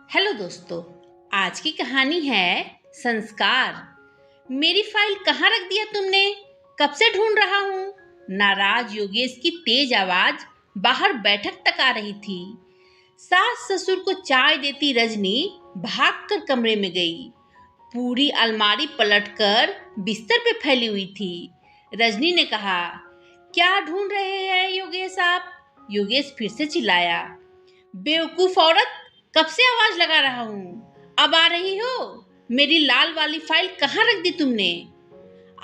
Hello दोस्तों, आज की कहानी है संस्कार। मेरी फाइल कहाँ रख दिया तुमने? कब से ढूंढ रहा हूँ। नाराज योगेश की तेज आवाज बाहर बैठक तक आ रही थी। सास ससुर को चाय देती रजनी भागकर कमरे में गई। पूरी अलमारी पलटकर बिस्तर पे फैली हुई थी। रजनी ने कहा, क्या ढूंढ रहे हैं योगेश आप? योगेश फिर से चिल्लाया, बेवकूफ औरत, कब से आवाज लगा रहा हूँ, अब आ रही हो? मेरी लाल वाली फाइल कहाँ रख दी तुमने?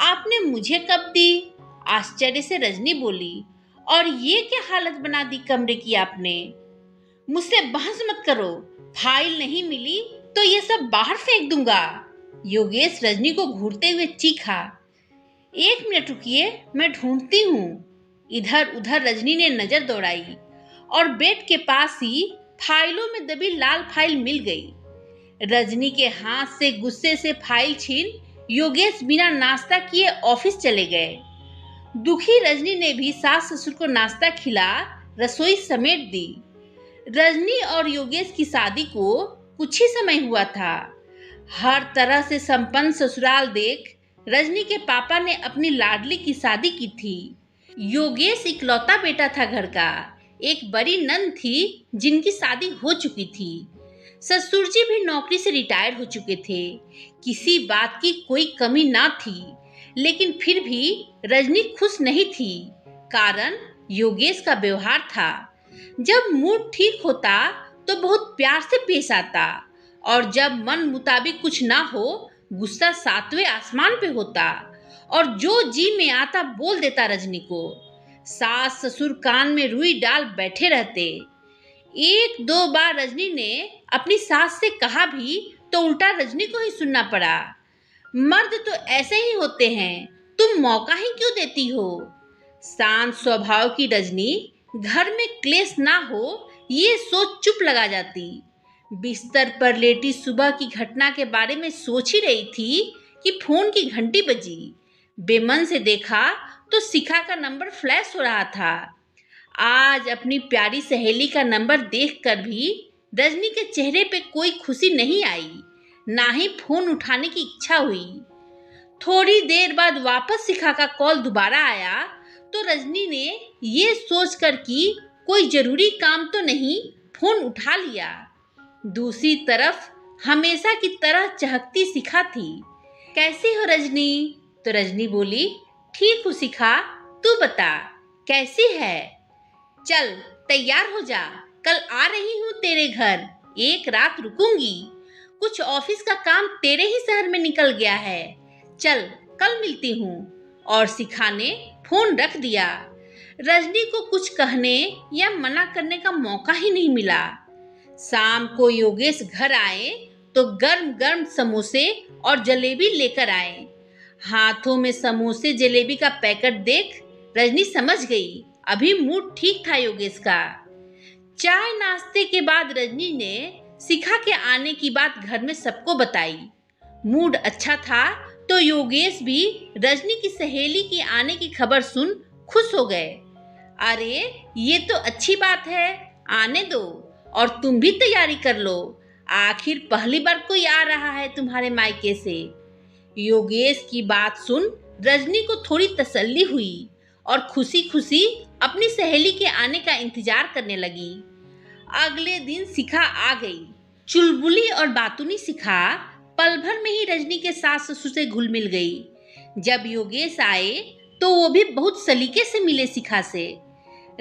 आपने मुझे कब दी? आश्चर्य से रजनी बोली। और ये क्या हालत बना दी कमरे की आपने? मुझसे बहस मत करो, फाइल नहीं मिली तो ये सब बाहर फेंक दूंगा। योगेश रजनी को घूरते हुए चीखा। 1 मिनट रुकिए, मैं ढूंढती हूँ। इधर उधर रजनी ने नजर दौड़ाई और बेड के पास ही फाइलों में दबी लाल फाइल मिल गई। रजनी के हाथ से गुस्से से फाइल छीन योगेश बिना नाश्ता किए ऑफिस चले गए। दुखी रजनी ने भी सास ससुर को नाश्ता खिला रसोई समेट दी। रजनी और योगेश की शादी को कुछ ही समय हुआ था। हर तरह से संपन्न ससुराल देख रजनी के पापा ने अपनी लाडली की शादी की थी। योगेश इकलौता बेटा था घर का। एक बड़ी नंद थी जिनकी शादी हो चुकी थी। ससुर जी भी नौकरी से रिटायर हो चुके थे। किसी बात की कोई कमी ना थी, लेकिन फिर भी रजनी खुश नहीं थी। कारण योगेश का व्यवहार था। जब मूड ठीक होता तो बहुत प्यार से पेश आता, और जब मन मुताबिक कुछ ना हो गुस्सा 7वें आसमान पे होता, और जो जी में आता बोल देता रजनी को। सास ससुर कान में रुई डाल बैठे रहते। 1-2 बार रजनी ने अपनी सास से कहा भी तो उल्टा रजनी को ही सुनना पड़ा। मर्द तो ऐसे ही होते हैं, तुम मौका ही क्यों देती हो? शांत स्वभाव की रजनी घर में क्लेश ना हो ये सोच चुप लगा जाती। बिस्तर पर लेटी सुबह की घटना के बारे में सोच ही रही थी कि फोन की घंटी बजी। बेमन से देखा तो शिखा का नंबर फ्लैश हो रहा था। आज अपनी प्यारी सहेली का नंबर देखकर भी रजनी के चेहरे पे कोई खुशी नहीं आई, ना ही फोन उठाने की इच्छा हुई। थोड़ी देर बाद वापस शिखा का कॉल दोबारा आया तो रजनी ने ये सोचकर कि कोई जरूरी काम तो नहीं, फोन उठा लिया। दूसरी तरफ हमेशा की तरह चहकती शिखा थी। कैसी हो रजनी? तो रजनी बोली, ठीक हूँ शिखा, तू बता कैसी है? चल तैयार हो जा, कल आ रही हूँ तेरे घर, 1 रात रुकूंगी। कुछ ऑफिस का काम तेरे ही शहर में निकल गया है, चल कल मिलती हूँ। और शिखा ने फोन रख दिया। रजनी को कुछ कहने या मना करने का मौका ही नहीं मिला। शाम को योगेश घर आए तो गर्म गर्म समोसे और जलेबी लेकर आए। हाथों में समोसे जलेबी का पैकेट देख रजनी समझ गई अभी मूड ठीक था योगेश का। चाय नाश्ते के बाद रजनी ने शिखा के आने की बात घर में सबको बताई। मूड अच्छा था तो योगेश भी रजनी की सहेली की आने की खबर सुन खुश हो गए। अरे ये तो अच्छी बात है, आने दो और तुम भी तैयारी कर लो, आखिर पहली बार कोई आ रहा है तुम्हारे मायके से। योगेश की बात सुन रजनी को थोड़ी तसल्ली हुई और खुशी खुशी अपनी सहेली के आने का इंतजार करने लगी। अगले दिन शिखा आ गई। चुलबुली और बातूनी शिखा पल भर में ही रजनी के सास ससुर से घुल मिल गई। जब योगेश आए तो वो भी बहुत सलीके से मिले शिखा से।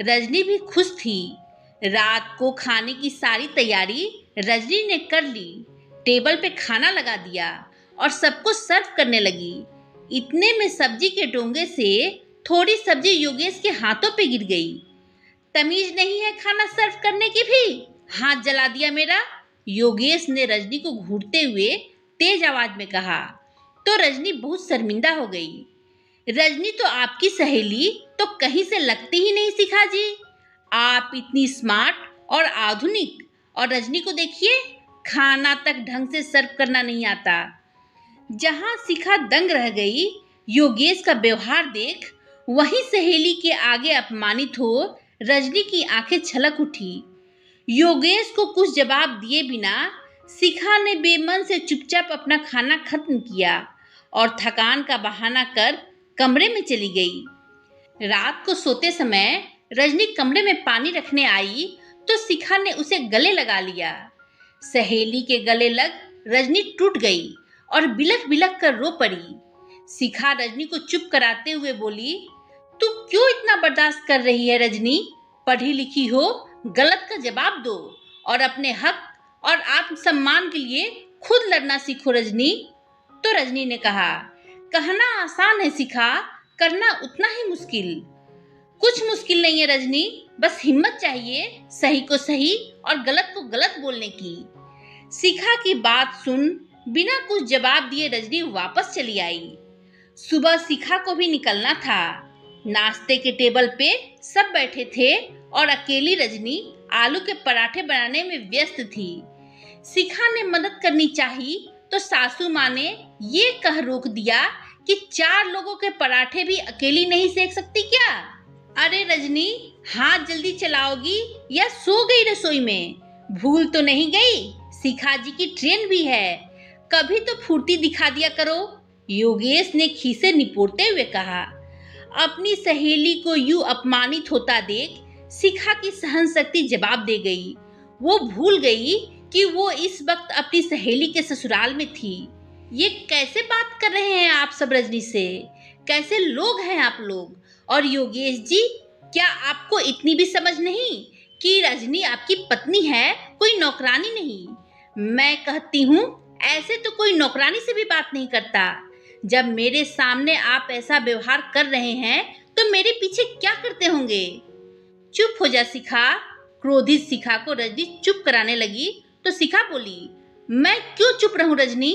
रजनी भी खुश थी। रात को खाने की सारी तैयारी रजनी ने कर ली। टेबल पे खाना लगा दिया और सबको सर्व करने लगी। इतने में सब्जी के डोंगे से थोड़ी सब्जी योगेश के हाथों पे गिर गई। तमीज नहीं है खाना सर्व करने की भी, हाथ जला दिया मेरा, योगेश ने रजनी को घूरते हुए तेज आवाज में कहा। तो रजनी बहुत शर्मिंदा हो गई। रजनी तो आपकी सहेली तो कहीं से लगती ही नहीं शिखा जी, आप इतनी स्मार्ट और आधुनिक, और रजनी को देखिए खाना तक ढंग से सर्व करना नहीं आता। जहां शिखा दंग रह गई योगेश का व्यवहार देख, वहीं सहेली के आगे अपमानित हो रजनी की आंखें छलक उठी। योगेश को कुछ जवाब दिए बिना शिखा ने बेमन से चुपचाप अपना खाना खत्म किया और थकान का बहाना कर कमरे में चली गई। रात को सोते समय रजनी कमरे में पानी रखने आई तो शिखा ने उसे गले लगा लिया। सहेली के गले लग रजनी टूट गई और बिलख बिलख कर रो पड़ी। शिखा रजनी को चुप कराते हुए बोली, तू क्यों इतना बर्दाश्त कर रही है रजनी? पढ़ी लिखी हो, गलत का जवाब दो और अपने हक और आत्मसम्मान के लिए खुद लड़ना सीखो रजनी। तो रजनी ने कहा, कहना आसान है शिखा, करना उतना ही मुश्किल। कुछ मुश्किल नहीं है रजनी, बस हिम्मत चाहिए सही को सही और गलत को गलत बोलने की। शिखा की बात सुन बिना कुछ जवाब दिए रजनी वापस चली आई। सुबह शिखा को भी निकलना था। नाश्ते के टेबल पे सब बैठे थे और अकेली रजनी आलू के पराठे बनाने में व्यस्त थी। शिखा ने मदद करनी चाहिए तो सासू माँ ने ये कह रोक दिया कि 4 लोगों के पराठे भी अकेली नहीं सेक सकती क्या? अरे रजनी, हाथ जल्दी चलाओगी या सो गई रसोई में? भूल तो नहीं गई, शिखा जी की ट्रेन भी है, कभी तो फुर्ती दिखा दिया करो। योगेश ने खीसे निपोरते हुए कहा। अपनी सहेली को यूं अपमानित होता देख शिखा की सहन शक्ति जवाब दे गई। वो भूल गई कि वो इस वक्त अपनी सहेली के ससुराल में थी। ये कैसे बात कर रहे हैं आप सब रजनी से? कैसे लोग हैं आप लोग? और योगेश जी, क्या आपको इतनी भी समझ नहीं कि रजनी आपकी पत्नी है, कोई नौकरानी नहीं? मैं कहती हूँ ऐसे तो कोई नौकरानी से भी बात नहीं करता। जब मेरे सामने आप ऐसा व्यवहार कर रहे हैं तो मेरे पीछे क्या करते होंगे? चुप हो जा शिखा। क्रोधित शिखा को रजनी चुप कराने लगी तो शिखा बोली, मैं क्यों चुप रहूं रजनी?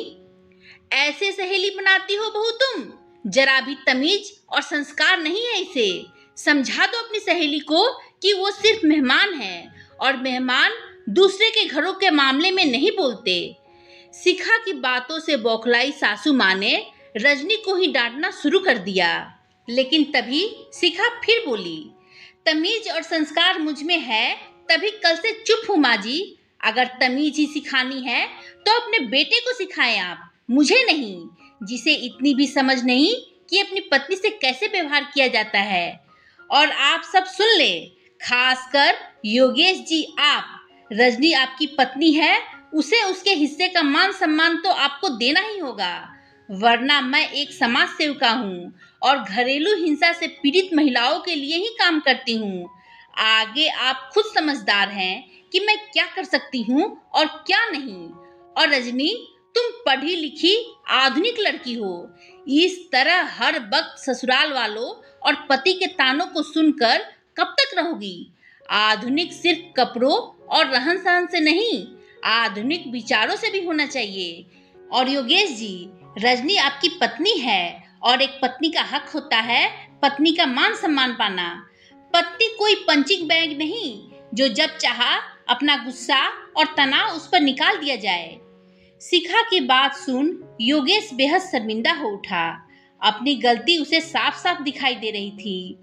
ऐसे सहेली बनाती हो बहू तुम? जरा भी तमीज और संस्कार नहीं है इसे। समझा दो अपनी सहेली को कि वो सिर्फ मेहमान है और मेहमान दूसरे के घरों के मामले में नहीं बोलते। शिखा की बातों से बौखलाई सासू माँ ने रजनी को ही डांटना शुरू कर दिया। लेकिन तभी शिखा फिर बोली, तमीज और संस्कार मुझ में है तभी कल से चुप हूँ माँ जी। अगर तमीज ही सिखानी है तो अपने बेटे को सिखाएं आप, मुझे नहीं, जिसे इतनी भी समझ नहीं कि अपनी पत्नी से कैसे व्यवहार किया जाता है। और आप सब सुन ले, खासकर योगेश जी, आप, रजनी आपकी पत्नी है, उसे उसके हिस्से का मान सम्मान तो आपको देना ही होगा, वरना मैं एक समाज सेविका हूँ और घरेलू हिंसा से पीड़ित महिलाओं के लिए ही काम करती हूँ। आगे आप खुद समझदार हैं कि मैं क्या कर सकती हूँ और क्या नहीं। और रजनी, तुम पढ़ी लिखी आधुनिक लड़की हो, इस तरह हर वक्त ससुराल वालों और पति के तानों को सुनकर कब तक रहोगी? आधुनिक सिर्फ कपड़ों और रहन सहन से नहीं, आधुनिक विचारों से भी होना चाहिए। और योगेश जी, रजनी आपकी पत्नी है और एक पत्नी का हक होता है पत्नी का मान सम्मान पाना। पत्नी कोई पंचिंग बैग नहीं जो जब चाहा अपना गुस्सा और तनाव उस पर निकाल दिया जाए। शिखा की बात सुन योगेश बेहद शर्मिंदा हो उठा। अपनी गलती उसे साफ साफ दिखाई दे रही थी।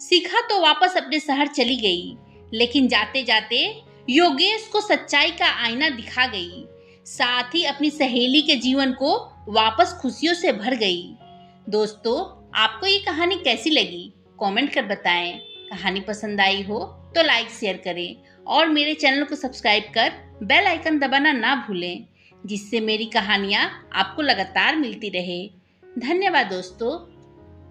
शिखा तो वापस अपने शहर चली गई, लेकिन जाते जाते योगेश को सच्चाई का आईना दिखा गई, साथ ही अपनी सहेली के जीवन को वापस खुशियों से भर गई। दोस्तों, आपको ये कहानी कैसी लगी? कमेंट कर बताएं। कहानी पसंद आई हो तो लाइक शेयर करें और मेरे चैनल को सब्सक्राइब कर बेल आइकन दबाना ना भूलें, जिससे मेरी कहानियाँ आपको लगातार मिलती रहे। धन्यवाद दोस्तों।